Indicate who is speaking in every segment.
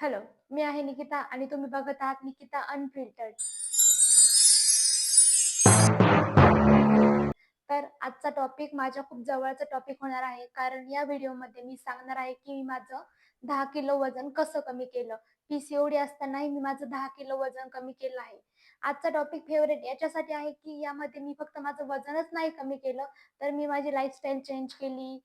Speaker 1: Hello, मी आहे निकिता आणि तुम्ही बघत आहात निकिता अनफिल्टर्ड. तर आजचा टॉपिक माझ्या खूप जवळचा टॉपिक होणार आहे. कारण या व्हिडिओमध्ये मी सांगणार आहे, की मी माझं 10 किलो वजन कसं कमी केलं. पी-सी-ओ-डी असतानाही मी माझं 10 किलो वजन कमी केलं आहे. आजचा टॉपिक फेव्हरेट याच्यासाठी आहे, की यामध्ये मी फक्त माझं वजनच नाही कमी केलं, तर मी माझी लाईफस्टाईल चेंज केली.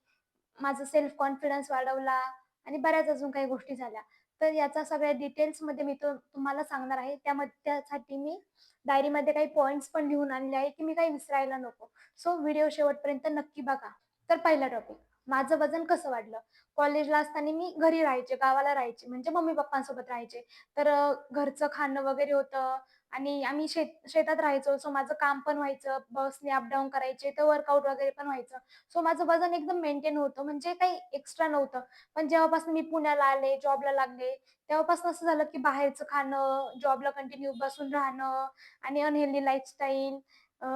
Speaker 1: माझं सेल्फ कॉन्फिडन्स वाढवला आणि बऱ्याच अजून काही गोष्टी झाल्या. तर याचा सगळ्या डिटेल्समध्ये मी तुम्हाला सांगणार आहे. त्यासाठी मी डायरीमध्ये काही पॉइंट्स पण लिहून आणले आहे, की मी काही विसरायला नको. सो व्हिडिओ शेवटपर्यंत नक्की बघा. तर पहिला टॉपिक, माझं वजन कसं वाढलं? कॉलेजला असताना मी घरी राहायचे, गावाला राहायचे म्हणजे मम्मी-पप्पांसोबत राहायचे. तर घरचं खाणं वगैरे होतं आणि आम्ही शेतात राहायचो. सो माझं काम पण व्हायचं. बसने अप करायचे, तर वर्कआउट वगैरे पण व्हायचं. सो माझं वजन एकदम मेंटेन होतं, म्हणजे काही एक्स्ट्रा नव्हतं. पण जेव्हापासून मी पुण्याला आले, जॉबला लागले, तेव्हापासून असं झालं की बाहेरचं खाणं, जॉबला कंटिन्यू बसून राहणं आणि unhealthy lifestyle,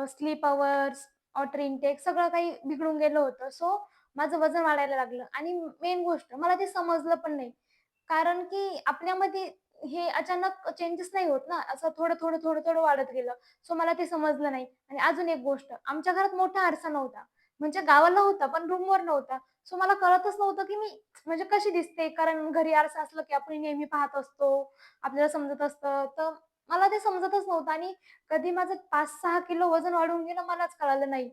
Speaker 1: sleep hours, water intake सगळं काही बिघडून गेलं होतं. सो माझं वजन वाढायला लागलं आणि मेन गोष्ट मला ते समजलं पण नाही. कारण की आपल्यामध्ये हे अचानक चेंजेस नाही होत ना, असं थोडं वाढत गेलं. सो मला ते समजलं नाही. आणि अजून एक गोष्ट, आमच्या घरात मोठा आरसा नव्हता. म्हणजे गावाला होता, पण रूमवर नव्हता. सो मला कळतच नव्हतं, की मी म्हणजे कशी दिसते. कारण घरी आरसा असलं, की आपण नेहमी पाहत असतो. आपल्याला समजत असतं. तर मला ते समजतच नव्हतं आणि कधी माझं 5-6 किलो वजन वाढून गेलं मलाच कळालं नाही.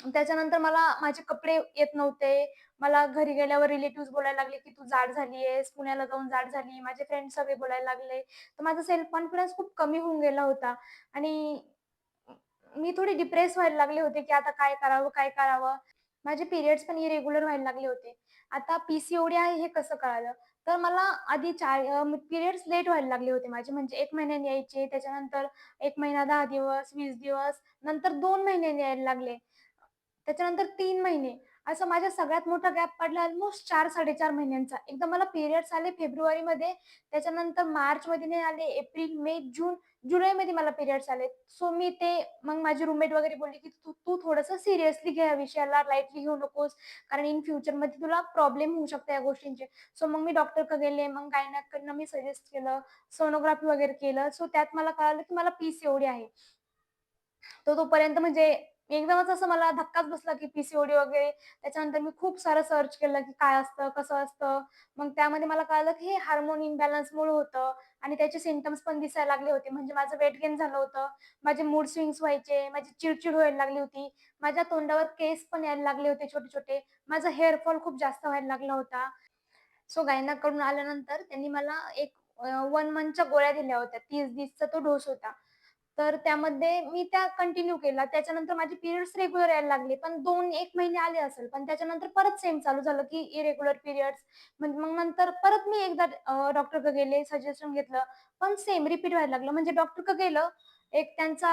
Speaker 1: त्याच्यानंतर मला माझे कपडे येत नव्हते. मला घरी गेल्यावर रिलेटिव्हज बोलायला लागले, की "तू जाड झाली आहेस, पुण्याला जाऊन जाड झाली." माझे फ्रेंड्स सगळे बोलायला लागले. तर माझा सेल्फ कॉन्फिडन्स खूप कमी होऊन गेला होता आणि मी थोडी डिप्रेस व्हायला लागले होते, की आता काय करावं, काय करावं? माझे पिरियड्स पण इरेग्युलर व्हायला लागले होते. आता पी-सी-ओ-डी आहे हे कसं कळालं? तर मला आधी पिरियड्स लेट व्हायला लागले होते माझे. म्हणजे 1 महिन्याने यायचे, त्याच्यानंतर 1 महिना 10 दिवस, 20 दिवस, नंतर 2 महिन्यांनी यायला लागले. त्याच्यानंतर 3 महिने. असं माझ्या सगळ्यात मोठा गॅप पडला अल्मोस्ट 4-4.5 महिन्यांचा. एकदा मला पिरियड्स आले फेब्रुवारीमध्ये, त्याच्यानंतर मार्चमध्ये नाही आले, एप्रिल, मे, जून, जुलैमध्ये मला पिरियड्स आले. सो मी ते मग माझी रूममेट वगैरे बोलली, की "तू तू थोडंसं सिरियसली घे या विषयाला, लाईटली घेऊ नकोस, कारण इन फ्युचरमध्ये तुला प्रॉब्लेम होऊ शकतो या गोष्टींचे." सो मग मी डॉक्टरकडे गेले. मग गायनॅककडनं मी सजेस्ट केलं, सोनोग्राफी वगैरे केलं. सो त्यात मला कळालं, की मला पी-सी-ओ-डी आहे. तोपर्यंत म्हणजे एकदमच असं मला धक्काच बसला, की पी-सी-ओ-डी वगैरे. त्याच्यानंतर मी खूप सारं सर्च केलं, की काय असतं, कसं असतं. मग त्यामध्ये मला कळालं, की हे हार्मोन इम्बॅलन्समुळे होतं आणि त्याचे सिम्प्टम्स पण दिसायला लागले होते. म्हणजे माझं वेट गेन झालं होतं. माझे मूड स्विंग्स व्हायचे, माझी चिड व्हायला लागली होती. माझ्या तोंडावर केस पण यायला लागले होते छोटे-छोटे. माझा हेअर फॉल खूप जास्त व्हायला लागला होता. सो गायनाकडून आल्यानंतर त्यांनी मला एक 1 मंथच्या गोळ्या दिल्या होत्या. 30 दिवसचा तो डोस होता. तर त्यामध्ये मी त्या कंटिन्यू केल्या. त्याच्यानंतर माझे पिरियड्स रेग्युलर यायला लागले. पण 2-1 महिने आले असेल. पण त्याच्यानंतर परत सेम चालू झालं, की इरेग्युलर पिरियड्स. मग नंतर परत मी एकदा डॉक्टरकडे गेले, सजेशन घेतलं. पण सेम रिपीट व्हायला लागलं. म्हणजे डॉक्टरकडे गेलं, एक त्यांचा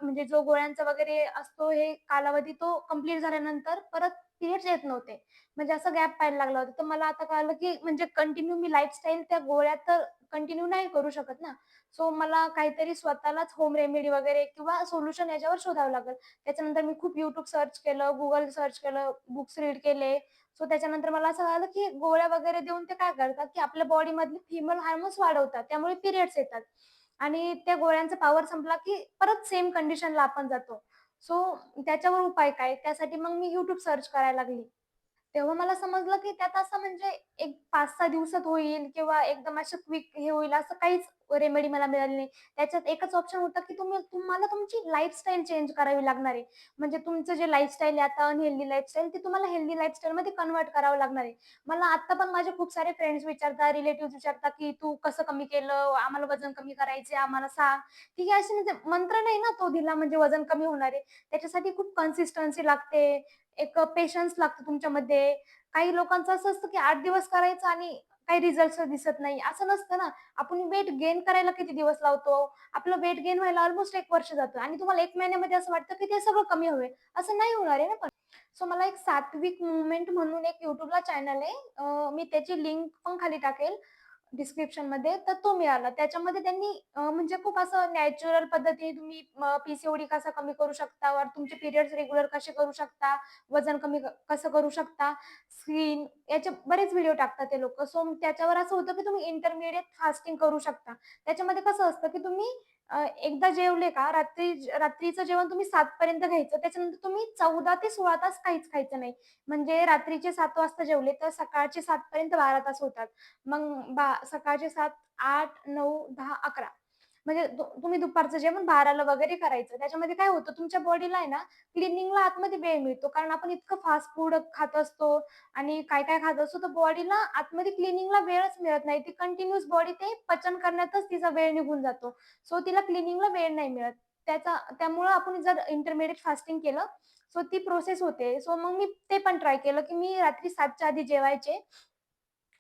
Speaker 1: म्हणजे जो गोळ्यांचा वगैरे असतो हे कालावधी तो कंप्लीट झाल्यानंतर परत पिरियड्स येत नव्हते. म्हणजे असा गॅप पडायला लागला होता. तर मला आता कळालं, की म्हणजे कंटिन्यू मी लाईफस्टाईल त्या गोळ्या तर कंटिन्यू नाही करू शकत ना. सो मला काहीतरी स्वतःलाच होम रेमेडी वगैरे किंवा सोल्युशन याच्यावर शोधावं लागेल. त्याच्यानंतर मी खूप YouTube सर्च केलं, Google सर्च केलं, बुक्स रीड केले. सो त्याच्यानंतर मला असं कळालं, की गोळ्या वगैरे देऊन ते काय करतात, की आपल्या बॉडीमधले फिमेल हार्मोन्स वाढवतात. त्यामुळे पिरियड्स येतात आणि त्या गोळ्यांचा पॉवर संपला, की परत सेम कंडिशनला आपण जातो. सो त्याच्यावर उपाय काय? त्यासाठी मग मी YouTube सर्च करायला लागली. तेव्हा मला समजलं, की त्यात असं म्हणजे एक 5-6 दिवसात होईल किंवा एकदम असं क्विक हे होईल असं काहीच रेमेडी मला मिळाली नाही. त्याच्यात एकच ऑप्शन होता, की तुम्हाला तुमची लाईफस्टाईल चेंज करावी लागणार आहे. म्हणजे तुमचं जे लाईफस्टाईल आहे आता अनहेल्दी लाईफस्टाईल ते तुम्हाला हेल्दी लाईफस्टाईलमध्ये कन्व्हर्ट करावं लागणार आहे. मला आत्ता पण माझे खूप सारे फ्रेंड्स विचारतात, रिलेटिव्हज विचारतात, की "तू कसं कमी केलं? आम्हाला वजन कमी करायचे आम्हाला सांग." ठीक आहे, असे म्हणजे मंत्र नाही ना तो दिला म्हणजे वजन कमी होणार आहे. त्याच्यासाठी खूप कन्सिस्टन्सी लागते. एक पेशन्स लागतो तुमच्यामध्ये. काही लोकांचं असं असतं, की 8 दिवस करायचं आणि काही रिझल्ट्स दिसत नाही. असं नसतं ना. आपण वेट गेन करायला किती दिवस लावतो? आपलं वेट गेन व्हायला अल्मोस्ट 1 वर्ष जातं आणि तुम्हाला 1 महिन्यामध्ये असं वाटतं, की ते सगळं कमी होईल. असं नाही होणार आहे ना पण. सो मला एक सात्विक मूव्हमेंट म्हणून एक YouTubeला चॅनल आहे. मी त्याची लिंक पण खाली टाकेल. डिस्क्रिप्शनमध्ये, तर तो मिळाला. त्याच्यामध्ये त्यांनी म्हणजे खूप असं नॅचरल पद्धतीने तुम्ही पी-सी-ओ-डी कसा कमी करू शकता, वर तुमचे पिरियड्स रेग्युलर कसे करू शकता, वजन कमी कसं करू शकता, स्किन याचे बरेच व्हिडिओ टाकतात ते लोकं. सो त्याच्यावर असं होतं, की तुम्ही इंटरमिडिएट फास्टिंग करू शकता. त्याच्यामध्ये कसं असतं, की तुम्ही एकदा जेवले का रात्रीचं जेवण तुम्ही 7 पर्यंत घ्यायचं. त्याच्यानंतर तुम्ही 14 ते 16 तास काहीच खायचं नाही. म्हणजे रात्रीचे 7 वाजता जेवले तर सकाळचे 7 पर्यंत 12 तास होतात. मग सकाळचे 7, 8, 9, 10, 11 म्हणजे तुम्ही दुपारचं जेवण 12ला वगैरे करायचं. त्याच्यामध्ये काय होतं तुमच्या बॉडीला आहे ना क्लिनिंगला आतमध्ये वेळ मिळतो. कारण आपण इतकं फास्ट फूड खात असतो आणि काय-काय खात असतो, तर बॉडीला आतमध्ये क्लिनिंगला वेळच मिळत नाही. ती कंटिन्यूअस बॉडी ते पचन करण्यातच तिचा वेळ निघून जातो. सो तिला क्लिनिंगला वेळ नाही मिळत. त्यामुळं आपण जर इंटरमिडिएट फास्टिंग केलं, सो ती प्रोसेस होते. सो मग मी ते पण ट्राय केलं, की मी रात्री 7च्या आधी जेवायचे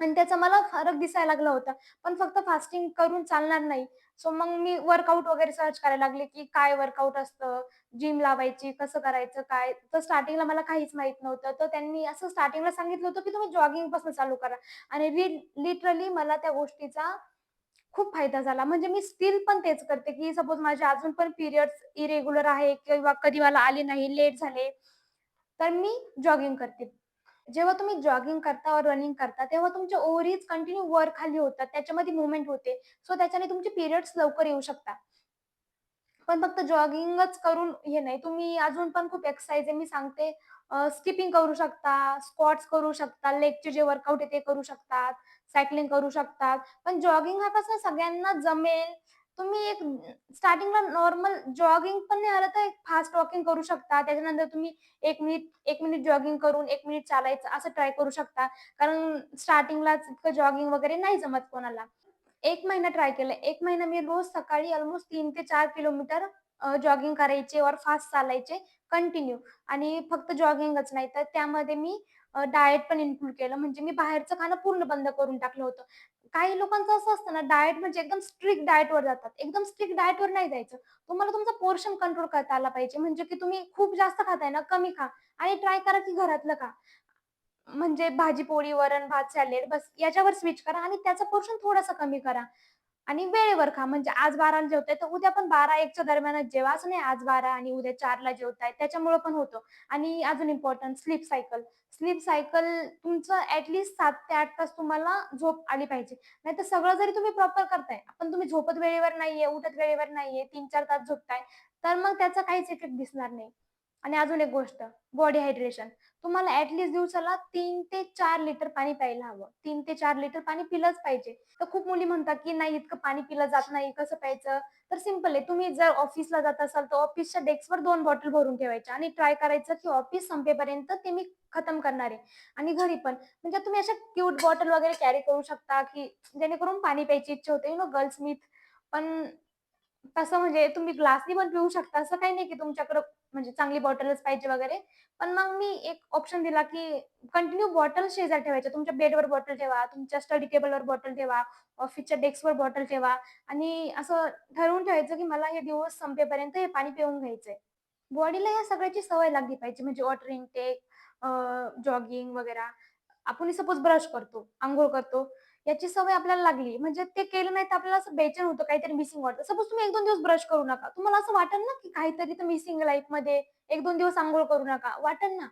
Speaker 1: आणि त्याचा मला फरक दिसायला लागला होता. पण फक्त फास्टिंग करून चालणार नाही. सो मग मी वर्कआउट वगैरे सर्च करायला लागले, की काय वर्कआउट असतं, जिम लावायची, कसं करायचं, काय? तर स्टार्टिंगला मला काहीच माहीत नव्हतं. तर त्यांनी असं स्टार्टिंगला सांगितलं होतं, की तुम्ही जॉगिंगपासून चालू करा आणि लिटरली मला त्या गोष्टीचा खूप फायदा झाला. म्हणजे मी स्टिल पण तेच करते, की सपोज माझे अजून पण पिरियड्स इरेग्युलर आहे किंवा कधी मला आले नाही, लेट झाले, तर मी जॉगिंग करते. जेव्हा तुम्ही जॉगिंग करता और रनिंग करता, तेव्हा तुमचे ओव्हरीज कंटिन्यू वर खाली होतात. त्याच्यामध्ये मूव्हमेंट होते. सो त्याच्याने तुमचे पिरियड्स लवकर येऊ शकतात. पण फक्त जॉगिंगच करून हे नाही. तुम्ही अजून पण खूप एक्सरसाइज आहे मी सांगते. स्किपिंग करू शकता, स्क्वॉट्स करू शकता, लेगचे जे वर्कआउट आहे ते करू शकतात, सायकलिंग करू शकतात. पण जॉगिंग हा कसा सगळ्यांना जमेल. तुम्ही एक स्टार्टिंगला नॉर्मल जॉगिंग पण नाही आलं तर एक फास्ट वॉकिंग करू शकता. त्याच्यानंतर तुम्ही 1 मिनिट जॉगिंग करून 1 मिनिट चालायचं असं ट्राय करू शकता. कारण स्टार्टिंगलाच इतकं जॉगिंग वगैरे नाही जमत कोणाला. 1 महिना ट्राय केलं. 1 महिना मी रोज सकाळी अल्मोस्ट 3 ते 4 किलोमीटर जॉगिंग करायचे और फास्ट चालायचे कंटिन्यू आणि फक्त जॉगिंगच नाही तर त्यामध्ये मी डायट पण इन्क्लूड केलं. म्हणजे मी बाहेरचं खाणं पूर्ण बंद करून टाकलं होतं. काही लोकांचं असं असतं ना डायट म्हणजे एकदम स्ट्रिक्ट डायटवर जातात. एकदम स्ट्रिक्ट डायटवर नाही जायचं. तुम्हाला तुमचा पोर्शन कंट्रोल करता आला पाहिजे. म्हणजे की तुम्ही खूप जास्त खाताय ना, कमी खा आणि ट्राय करा की घरातलं खा. म्हणजे भाजी-पोळी, वरण-भात, सॅलड बस याच्यावर स्विच करा आणि त्याचा पोर्शन थोडासा कमी करा. आणि वेळेवर खा. म्हणजे आज 12:00ला जेवताय, तर उद्या पण 12-1च्या दरम्यानच जेवा. असं नाही आज 12 आणि उद्या 4ला जेवताय. त्याच्यामुळं पण होतं. आणि अजून important sleep cycle. Sleep cycle तुमचं ॲट लीस्ट 7 ते 8 तास तुम्हाला झोप आली पाहिजे. नाहीतर सगळं जरी तुम्ही प्रॉपर करताय, पण तुम्ही झोपत वेळेवर नाहीये, उठत वेळेवर नाहीये, 3-4 तास झोपताय, तर मग त्याचा काहीच इफेक्ट दिसणार नाही. आणि अजून एक गोष्ट, बॉडी हायड्रेशन. तुम्हाला ॲट लीस्ट दिवसाला 3 ते 4 लिटर पाणी प्यायला हवं. 3 ते 4 लिटर पाणी पिलंच पाहिजे. तर खूप मुली म्हणतात, की नाही इतकं पाणी पिलं जात नाही, कसं प्यायचं? तर सिंपल आहे. तुम्ही जर ऑफिसला जात असाल, तर ऑफिसच्या डेस्कवर 2 बॉटल भरून ठेवायच्या आणि ट्राय करायचं, की ऑफिस संपेपर्यंत ते मी खतम करणार आहे. आणि घरी पण म्हणजे तुम्ही अशा क्यूट बॉटल वगैरे कॅरी करू शकता, की जेणेकरून पाणी प्यायची इच्छा होते. Girls myth. पण तसं म्हणजे तुम्ही ग्लासनी पण पिऊ शकता. असं काही नाही, की तुमच्याकडं म्हणजे चांगली बॉटलच पाहिजे वगैरे. पण मग मी एक ऑप्शन दिला, की कंटिन्यू बॉटल शेजारी ठेवायच्या. तुमच्या बेडवर बॉटल ठेवा, तुमच्या स्टडी टेबलवर बॉटल ठेवा, ऑफिसच्या डेस्कवर बॉटल ठेवा आणि असं ठरवून ठेवायचं, की मला हे दिवस संपेपर्यंत हे पाणी पिऊन घ्यायचंय. बॉडीला या सगळ्याची सवय लागली पाहिजे. म्हणजे वॉटर इनटेक, जॉगिंग वगैरे. आपण सपोज ब्रश करतो, अंघोळ करतो, याची सवय आपल्याला लागली. म्हणजे ते केलं नाही तर आपल्याला असं बेचैन होतं, काहीतरी मिसिंग वाटतं. सपोज तुम्ही 1-2 दिवस ब्रश करू नका. तुम्हाला असं वाटेल ना, की काहीतरी तर मिसिंग लाईफमध्ये. 1-2 दिवस अंघोळ करू नका, वाटेल ना.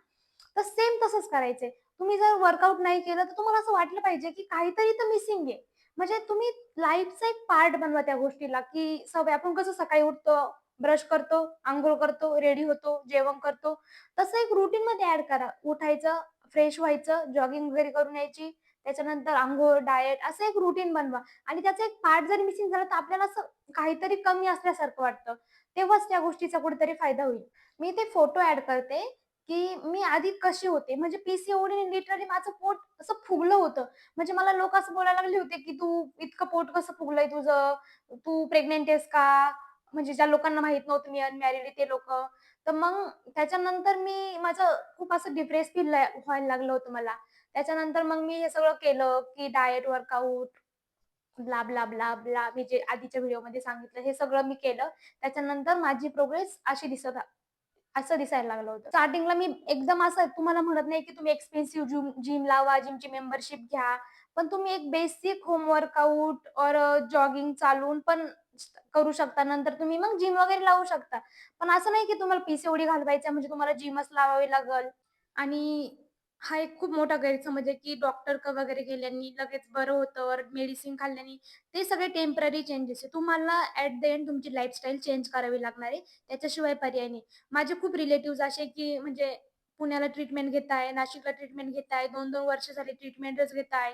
Speaker 1: तर सेम तसंच करायचंय. तुम्ही जर वर्कआउट नाही केलं, तर तुम्हाला असं वाटलं पाहिजे, की काहीतरी तर मिसिंग आहे. म्हणजे तुम्ही लाईफचा एक पार्ट बनवा त्या गोष्टीला, की सवय आपण कसं सकाळी उठतो, ब्रश करतो, अंघोळ करतो, रेडी होतो, जेवण करतो. तसं एक रुटीनमध्ये ॲड करा. उठायचं, फ्रेश व्हायचं, जॉगिंग वगैरे करून यायची. त्याच्यानंतर अंघोळ, डायट असं एक रुटीन बनवा आणि त्याचा एक पार्ट जरी मिसिंग झाला, तर आपल्याला असं काहीतरी कमी असल्यासारखं वाटतं. तेव्हाच त्या गोष्टीचा कुठेतरी फायदा होईल. मी ते फोटो ॲड करते, की मी आधी कशी होते. म्हणजे पी-सी-ओ-डीने लिटरली माझं पोट असं फुगलं होतं. म्हणजे मला लोक असं बोलायला लागले होते, की "तू इतकं पोट कसं फुगलंय तुझं? तू प्रेग्नंट आहेस का?" म्हणजे ज्या लोकांना माहीत नव्हतं मी अनमॅरिड आहे ते लोकं. तर मग त्याच्यानंतर मी माझं खूप असं डिप्रेस फील व्हायला लागलं होतं मला. त्याच्यानंतर मग मी हे सगळं केलं, की diet, workout, blah, blah, blah, blah. मी जे आधीच्या व्हिडिओमध्ये सांगितलं हे सगळं मी केलं. त्याच्यानंतर माझी प्रोग्रेस अशी असं दिसायला लागलं होतं. स्टार्टिंगला मी एकदम असं तुम्हाला म्हणत नाही, की तुम्ही एक्सपेन्सिव्ह जिम लावा, जिमची मेंबरशिप घ्या. पण तुम्ही एक बेसिक होम वर्कआउट और जॉगिंग चालवून पण करू शकता. नंतर तुम्ही मग जिम वगैरे लावू शकता. पण असं नाही की तुम्हाला पी घालवायचा म्हणजे तुम्हाला जिमच लावावी लागल. आणि हा एक खूप मोठा गैरसमज आहे, की डॉक्टर वगैरे गेल्याने लगेच बरं होतं और मेडिसिन खाल्ल्याने ते सगळे टेम्पररी चेंजेस आहे. तुम्हाला ॲट द एंड तुमची लाईफस्टाईल चेंज करावी लागणार आहे. त्याच्याशिवाय पर्याय नाही. माझे खूप रिलेटिव्हज असे, की म्हणजे पुण्याला ट्रीटमेंट घेत आहे, नाशिकला ट्रीटमेंट घेत आहे, 2-2 वर्ष झाली ट्रीटमेंटच घेत आहे.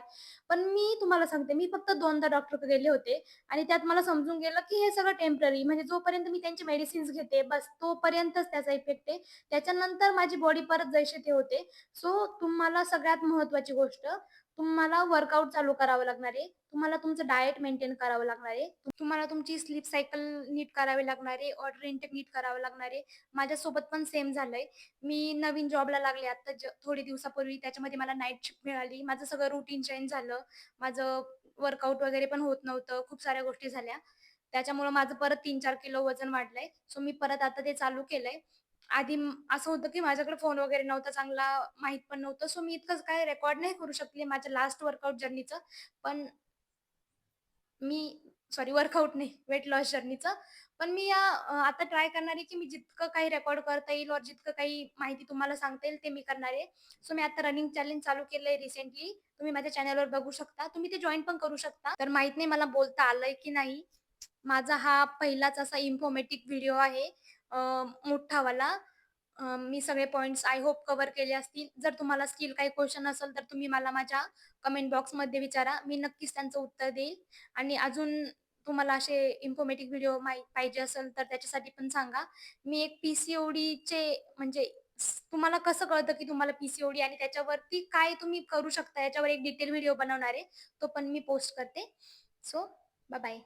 Speaker 1: पण मी तुम्हाला सांगते, मी फक्त 2दा डॉक्टरकडे गेले होते आणि त्यात मला समजून गेलं, की हे सगळं टेम्पररी म्हणजे जोपर्यंत मी त्यांचे मेडिसिन्स घेते, बस तोपर्यंतच त्याचा इफेक्ट आहे. त्याच्यानंतर माझी बॉडी परत जैसे थे होते. सो तुम्हाला सगळ्यात महत्त्वाची गोष्ट, तुम्हाला वर्कआउट चालू करावं लागणार आहे. तुम्हाला तुमचं डायट मेंटेन करावं लागणार आहे. तुम्हाला तुमची स्लीप सायकल नीट करावी लागणार आहे. ऑर्डर इनटेक नीट करावं लागणार आहे. माझ्यासोबत पण सेम झालंय. मी नवीन जॉबला लागले आता थोडे दिवसापूर्वी. त्याच्यामध्ये मला नाईट शिफ्ट मिळाली. माझं सगळं रुटीन चेंज झालं. माझं वर्कआउट वगैरे पण होत नव्हतं. खूप साऱ्या गोष्टी झाल्या. त्याच्यामुळं माझं परत 3-4 किलो वजन वाढलंय. सो मी परत आता ते चालू केलंय. आधी असं होतं, की माझ्याकडे फोन वगैरे नव्हता चांगला, माहीत पण नव्हतं. सो मी इतकंच काय रेकॉर्ड नाही करू शकले माझ्या लास्ट वर्कआउट जर्नीचं. पण मी सॉरी वर्कआउट नाही, वेट लॉस जर्नीचं. पण मी आता ट्राय करणार आहे, की मी जितकं काही रेकॉर्ड करता येईल और जितकं काही माहिती तुम्हाला सांगता येईल ते मी करणार आहे. सो मी आता रनिंग चॅलेंज चालू केलंय रिसेंटली. तुम्ही माझ्या चॅनलवर बघू शकता. तुम्ही ते जॉइन पण करू शकता. तर माहीत नाही मला बोलता आलंय की नाही. माझा हा पहिलाच असा इन्फॉर्मेटिव्ह व्हिडिओ आहे मोठावाला. मी सगळे पॉइंट्स आय होप कव्हर केले असतील. जर तुम्हाला स्किल काही क्वेशन असेल तर तुम्ही मला माझ्या कमेंट बॉक्समध्ये विचारा. मी नक्कीच त्यांचं उत्तर देईल. आणि अजून तुम्हाला असे इन्फॉर्मेटिव्ह व्हिडिओ पाहिजे असेल तर त्याच्यासाठी पण सांगा. मी एक पी-सी-ओ-डीचे म्हणजे तुम्हाला कसं कळतं की तुम्हाला पी आणि त्याच्यावरती काय तुम्ही करू शकता याच्यावर एक डिटेल व्हिडिओ बनवणार आहे. तो पण मी पोस्ट करते. So bye.